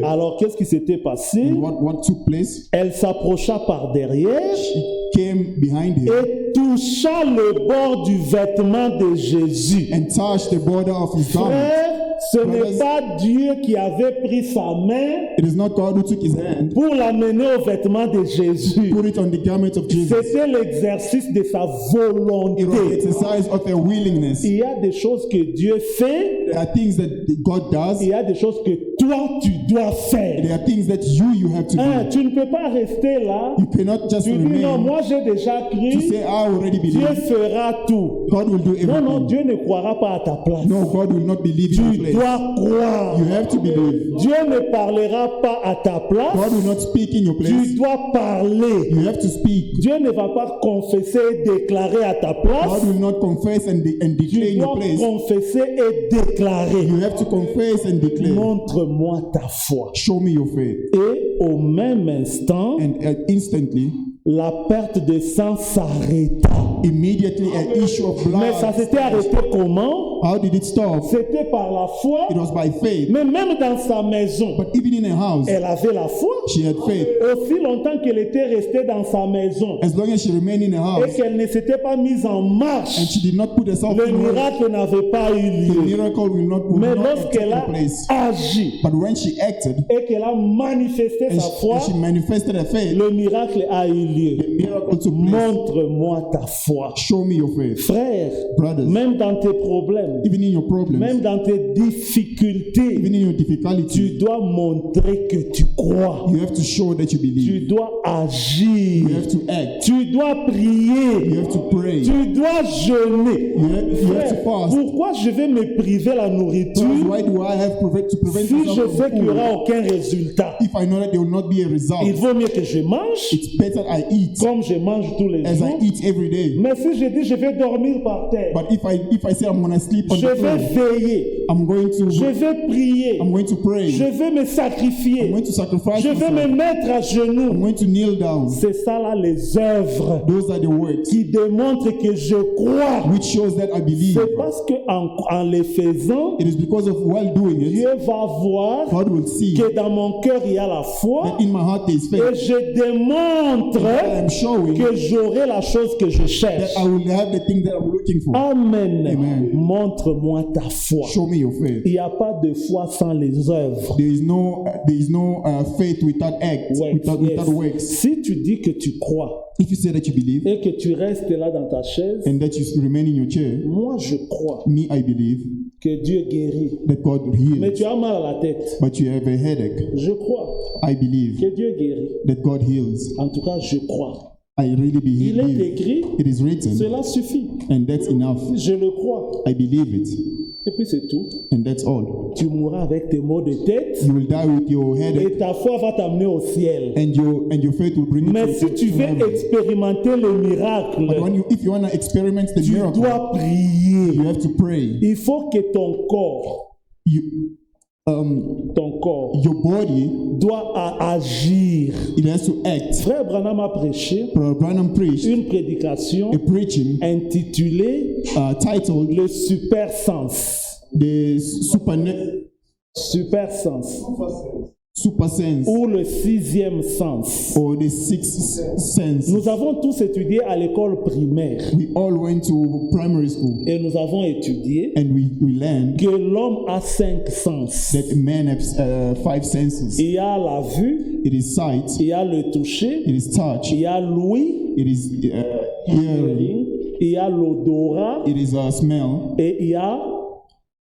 Alors qu'est-ce qui s'était passé? And what took place? Elle s'approcha par derrière She came behind him et toucha le bord du vêtement de Jésus. and touched the border of his garment. Frère, ce n'est Brothers, pas Dieu qui avait pris sa main It is not God who took his hand, pour l'amener au vêtement de Jésus. put it on the garment of Jesus. C'était l'exercice de sa It was the volonté. exercise of their willingness. Il y a des choses que Dieu fait, There are things that God does. il y a des choses que toi tu dois faire. There are things that you have to Hein, do. tu ne peux pas rester là. You cannot just Tu dis non, remain moi j'ai déjà to cru. say, I already Dieu believe. fera tout. God will do Non, non, everything. Dieu ne croira pas à ta place. No, God will not believe in Tu your place. dois croire. You have to believe. Dieu ne parlera pas à ta place. God will not speak in your Tu place. dois parler. You have to speak. Dieu ne va pas confesser et déclarer à ta place. God will not confess and declare Tu in your dois place. confesser et déclarer. You have to confess and declare. Montre-moi ta foi. Show me your faith. Et au même instant, And instantly, la perte de sang s'arrêta. immediately an issue of Mais ça blood. s'était arrêté comment? How did it stop? C'était par la foi. It was by faith. Mais même dans sa maison, But even in her house, elle avait la foi. she had faith. Aussi longtemps qu'elle était restée dans sa maison As long as she remained in her et house qu'elle ne s'était pas mise en and marche, she did not put herself le in work, miracle n'avait pas eu the lieu. miracle will Mais not have lorsqu'elle taken a place. agi But when she acted et qu'elle a manifesté and sa foi, she manifested her faith, le miracle a eu lieu. the miracle took place. Montre-moi ta foi. Show me your faith. Frère, Brothers, même dans tes problèmes, even in your problems, même dans tes difficultés, even in your difficulties, tu dois montrer que tu crois. you have to show that you Tu believe. dois agir. You have to act. Tu dois prier. You have to pray. Tu dois jeûner. You have to Frère, fast. pourquoi je vais me priver la Because nourriture why do I have to prevent si je myself sais from qu'il n'y food aura aucun résultat? if I know that there will not be a result? Il vaut mieux que je mange It's better I eat comme je mange tous les as I jours. eat every day. Mais si je dis je vais dormir par terre, But if I say I'm gonna sleep on je the vais floor, veiller, I'm going je to vais prier, pray. je vais me I'm sacrifier, going to sacrifice je vais me myself. mettre à I'm genoux. going to kneel down. C'est ça là les œuvres Those are the words qui démontrent que je crois. which shows that I believe. C'est parce que en les faisant, It is because of while doing it, Dieu va voir God will see que dans mon cœur il y a la foi that in my heart there is et faith. je démontre That I'm showing que j'aurai la chose que je cherche. that I will have the thing that I'm looking for. Amen. Amen. Montre-moi ta foi. Show me your faith. Il n'y a pas de foi sans les œuvres. There is no faith without acts, without Yes. works. Si tu dis que tu crois If you say that you believe et que tu restes là dans ta chaise, and that you remain in your chair, moi je crois me, I believe que Dieu guérit. that God Mais heals, tu as mal à la tête. but you have a headache. Je crois I believe que Dieu guérit. that God heals. En tout cas, je crois. I really Il est believe. écrit, It is written, cela suffit. and that's enough. Je le crois. I believe it, Et puis c'est tout. and that's all. Tu mourras avec tes maux de tête You will die with your headache, et ta foi va t'amener au ciel. and your faith will bring you Mais to, si tu to veux heaven. expérimenter le miracle, But if you want to experiment the tu miracle, dois prier. you have to pray. Il faut que ton corps Your body, doit agir. it has to act. Frère Branham a prêché Brother Branham preached une prédication a preaching intitulée titled Le super sens. the Super sens. super sense Ou le sixième sens. or the sixth sense. Nous avons tous étudié à l'école primaire We all went to primary school et nous avons étudié and we learned que l'homme a 5 sens. that man has 5 senses. Il y a la vue, It is sight, il y a le toucher, it is touch, il y a l'ouïe, it is hearing, il y a l'odorat it is smell, et il y a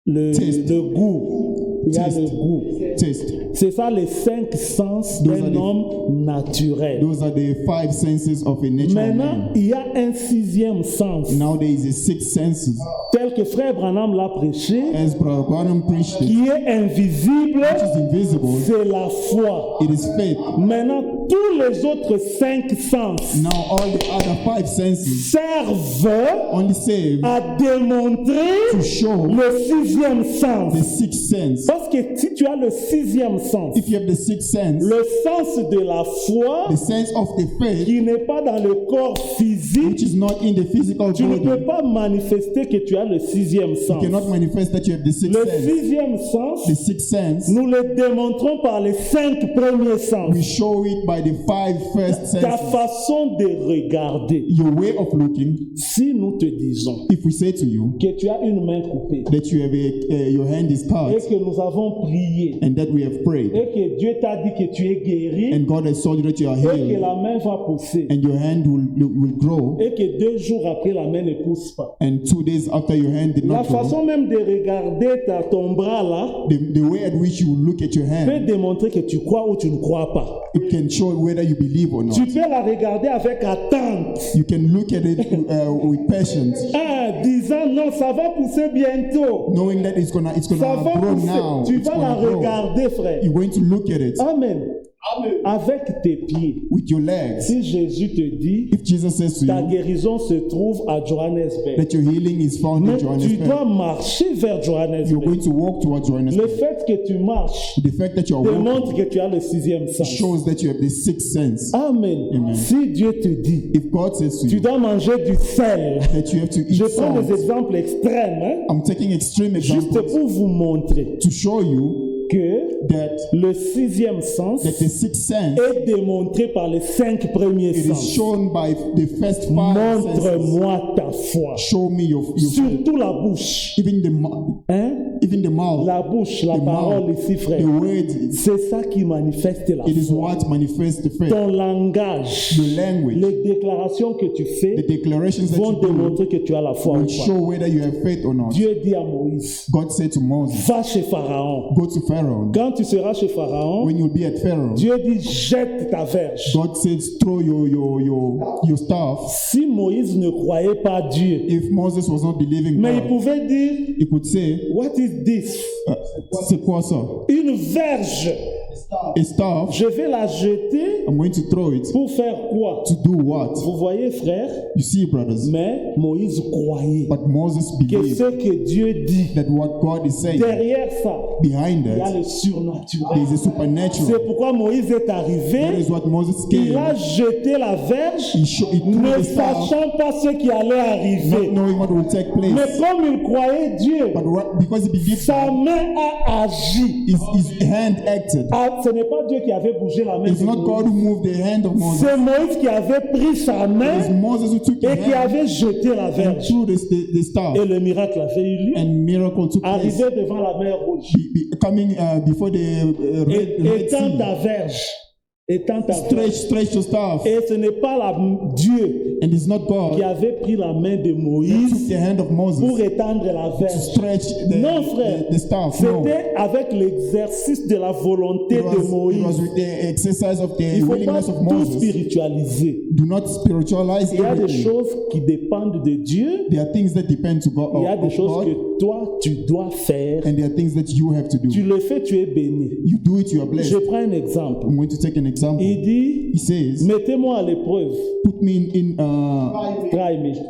le goût. il y a Taste. le goût. Taste. C'est ça les 5 sens Those d'un are the- homme naturel. Those are the 5 senses of a natural Maintenant, man. il y a un 6e sens, Now there is a 6 senses. tel que Frère Branham l'a prêché, As Brother Branham preached it, qui est invisible, which is invisible, c'est la foi. it is faith. Maintenant, tous les autres 5 sens Now all the other 5 senses servent only serve à démontrer to show le 6e sens. the 6th sense. Parce que si tu as le 6e sens, If you have the 6th sense, le sens de la foi the sense of the faith, qui n'est pas dans le corps physique, which is not in the physical tu ne body, peux pas manifester que tu as le 6e sens. cannot manifest that you have the 6th Le sense. 6e sens, The 6th sense, nous le démontrons par les 5 premiers sens. we show it by the 5 first Ta senses. façon de regarder. Your way of looking, Si nous te disons if we say to you que tu as une main coupée that you have your hand is et cut que nous avons prié and that we have prayed, et que Dieu t'a dit que tu es guéri and God has told you that you are et que healed, la main va pousser and your hand will grow, et que 2 jours après la main ne pousse pas. and 2 days after your hand did La not grow, façon même de regarder ton bras là the way at which you look at your peut hand, démontrer que tu crois ou tu ne crois pas. it can show whether you believe or not. Tu peux la regarder avec attente. You can look at it with patience, Disant non, ça va pousser bientôt. knowing that it's gonna Ça va grow pousser. now. Tu It's vas la gonna grow. regarder, frère. You're going to look at it Amen. Avec tes pieds. with your legs. Si Jésus te dit, If Jesus says to ta you guérison se trouve à Johannesburg. that your healing is found in Mais tu Johannesburg, dois marcher vers you're Johannesburg. going to walk towards Le Johannesburg. fait que tu marches The fact that you are walking démontre que tu as le 6e sens. shows that you have the 6th sense. Amen. Amen. Si Dieu te dit, If God says to tu you dois manger du sel. that you have to eat Je prends des salt, exemples extrêmes, hein, I'm taking extreme juste examples pour vous montrer to show you que that le 6e sens the 6th sense est démontré par les 5 premiers it is sens. shown by the first 5 senses. Montre-moi ta foi. Show me your Surtout la bouche. even the Hein? even the mouth, La bouche, la the parole mouth, ici, frère. the word. C'est ça qui manifeste la It is foi. what manifests the faith. Ton langage, The language, les déclarations que tu the fais declarations that vont you do démontrer que tu as la foi ou will pas. show whether you have faith or not. Dieu dit à Moïse, God said to Moses, va chez Pharaon. go to Pharaoh. Quand tu seras chez Pharaon, When you'll be at Pharaoh, Dieu dit, jette ta verge. God says, throw your staff. Si Moïse ne croyait pas Dieu, If Moses was not believing mais il God, pouvait dire, he could say, what is this? c'est quoi ça? Une verge. A staff, Je vais la jeter I'm going to throw it. pour faire quoi? To do what? Vous voyez, frère? You see, brothers, Mais Moïse croyait but Moses que believed ce que Dieu dit, that what God is saying, derrière ça, behind il y a that, le surnaturel. there is a supernatural. C'est pourquoi Moïse est That arrivé, is what Moses il a came. jeté la verge, He threw ne the staff, sachant pas ce qui allait not arriver. knowing what will take Mais place. comme il croyait Dieu, But because he believed sa God, main a agi. his hand acted. Ah, ce n'est pas Dieu qui avait bougé la main It's de not God Moïse. who moved the hand of Moses. C'est Moïse qui avait pris sa It's main Moses who took his et qui hand avait jeté la and verge. threw the staff. Et le miracle avait eu lieu. And miracle took place. Arrivé devant la mer rouge. Coming before the Red Étends Sea. ta verge. Étends ta verge. Stretch your staff. Et ce n'est pas Dieu And it's not qui God avait pris la main de that took Moïse the hand of Moses pour étendre la to verge. stretch Non, frère. the staff. No. C'était avec l'exercice de la volonté It de was Moïse. with the exercise of Il the ne faut pas willingness of tout Moses. spiritualiser. Do not spiritualize Il y a des everything. choses qui dépendent de Dieu. There are things that depend to God, Il y a des of choses God, que toi, tu dois faire. and there are things that you have to do. Tu le fais, tu es béni. You do it, you are blessed. Je prends un exemple. I'm going to take an example. Il dit, He says, mettez-moi à l'épreuve, put me in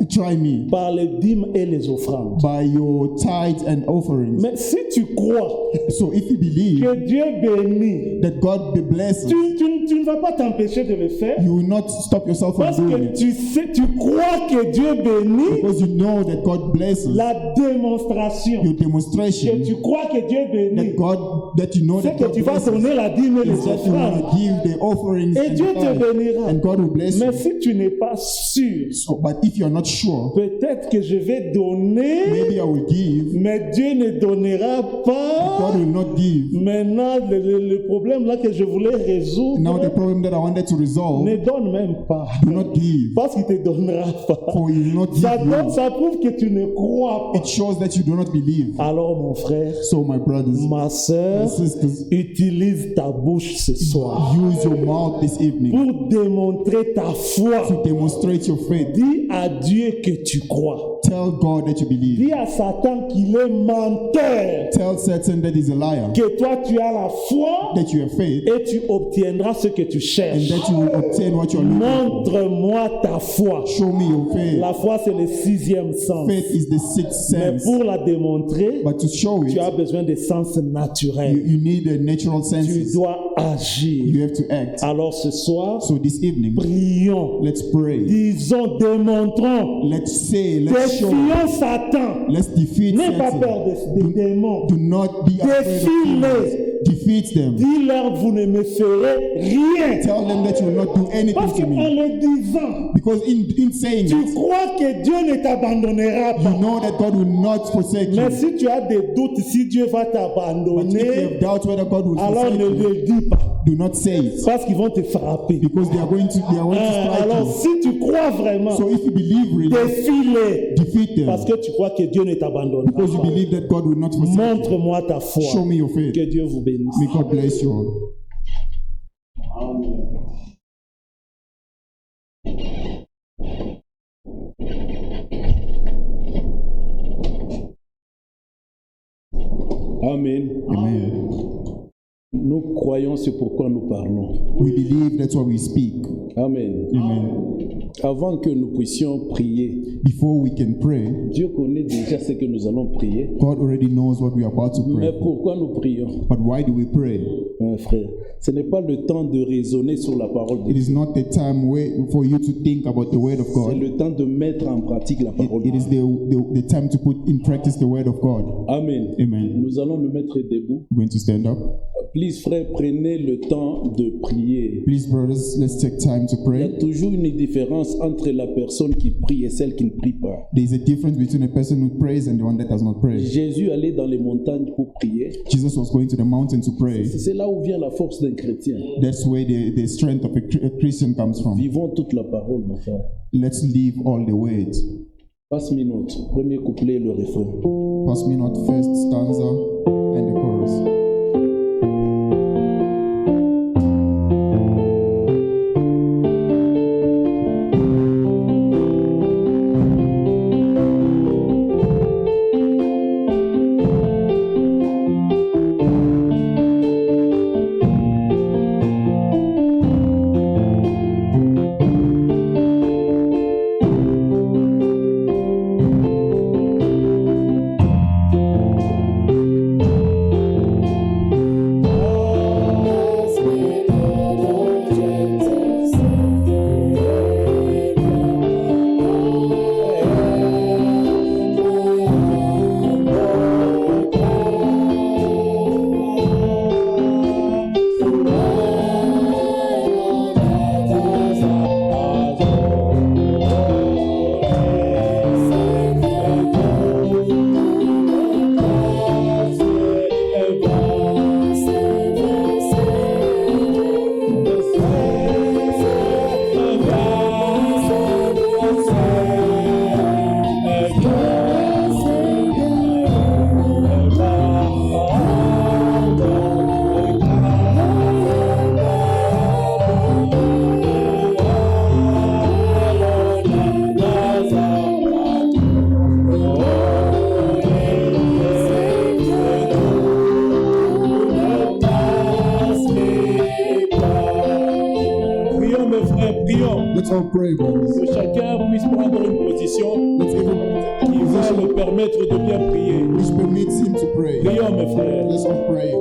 try me par les dîmes et les offrandes. by your tithes and offerings. Mais si tu crois So if you believe que Dieu bénit, that God be blessed, tu ne vas pas t'empêcher de le faire you will not stop yourself from parce doing que it. tu crois que Dieu bénit Because you know that God blesses la démonstration. your Que demonstration, tu crois que Dieu bénit, that you know c'est that que God tu vas blesses, donner la dîme et les is that you offrandes. will give the offerings Et and Dieu the te tithe, bénira. and God will bless Mais you. si tu n'es pas sûr, So, but if you're not sure, peut-être que je vais donner, maybe I will give. mais Dieu ne donnera pas. God will not give. Maintenant, le problème là que je voulais résoudre, Now the problem that I wanted to resolve, ne donne même pas. do not give, Parce qu'il ne te donnera pas. for he will not give you. Ça prouve que tu ne crois pas. It shows that you do not believe. Alors mon frère, So my brothers, ma soeur, my sisters, utilise ta bouche ce soir use your mouth this evening pour démontrer ta foi. to demonstrate your faith. Dis à Dieu que tu crois. Tell God that you believe. Dis à Satan qu'il est menteur. Tell Satan that he's a liar, Que toi tu as la foi that you have faith, et tu obtiendras ce que tu and cherches. that you will obtain what you are looking for. Montre-moi ta foi. Show me your faith. La foi c'est le sixième sens. Faith is the sixth Mais sense. pour la démontrer, But to show tu as it, besoin des sens naturels. you need the natural Tu senses. dois agir. You have to act. Alors ce soir, So this evening, prions, let's pray. disons, démontrons, Let's say, let's show, défions Satan. let's defeat N'aie pas peur Satan. des démons. Do not be afraid of Défie-les. demons. Defeat them. Dis-leur, vous ne me ferez rien. Tell them that you will not do anything Parce to qu'en me. le disant, Because in saying tu it, crois que Dieu ne t'abandonnera you pas. know that God will not forsake Mais you. si tu as des doutes si Dieu va But if you t'abandonner, have doubt whether God will alors forsake ne you, le dis pas. do not say it. Parce qu'ils vont te frapper. Because they are going to strike Alors you. si tu crois vraiment, So if you believe really, défie-les. defeat them. Parce que tu crois que Dieu ne t'abandonnera Because you pas. believe that God will not forsake you. Montre-moi ta Show foi. me your faith. Que Dieu vous bénisse. May God bless you all. Amen. Amen. Nous croyons, c'est pourquoi nous parlons. We believe, that's why we speak. Amen. Amen. Avant que nous puissions prier, Before we can pray, Dieu connaît déjà ce que nous allons prier. God already knows what we are about to Mais pray. pourquoi nous prions, But why do we pray? frère? Ce n'est pas le temps de raisonner sur la parole de It Dieu. is not the time for you to think about the word of C'est God. le temps de mettre en pratique la parole de It is Dieu. the time to put in practice the word of God. Amen. Amen. Nous allons nous mettre debout. I'm going to stand up. Please, frère, prenez le temps de prier. Please, brothers, let's take time to Il y a pray. toujours une différence entre la personne qui prie et celle qui ne prie pas. There is a difference between a person who prays and the one that does not pray. Jésus allait dans les montagnes pour prier. Jesus was going to the mountain to pray. C'est là où vient la force d'un chrétien. That's where the strength of a Christian comes from. Vivons toute la parole, mon frère. Let's leave all the words. Passe minute. Premier couplet, le refrain. Pass me not first stanza and the chorus. Prions, mes frères, prions. Let's all pray, brothers. Que chacun puisse prendre une position Let's everybody take a qui va position le permettre de bien prier. which permits him to pray. Prions, mes frères. Let's all pray.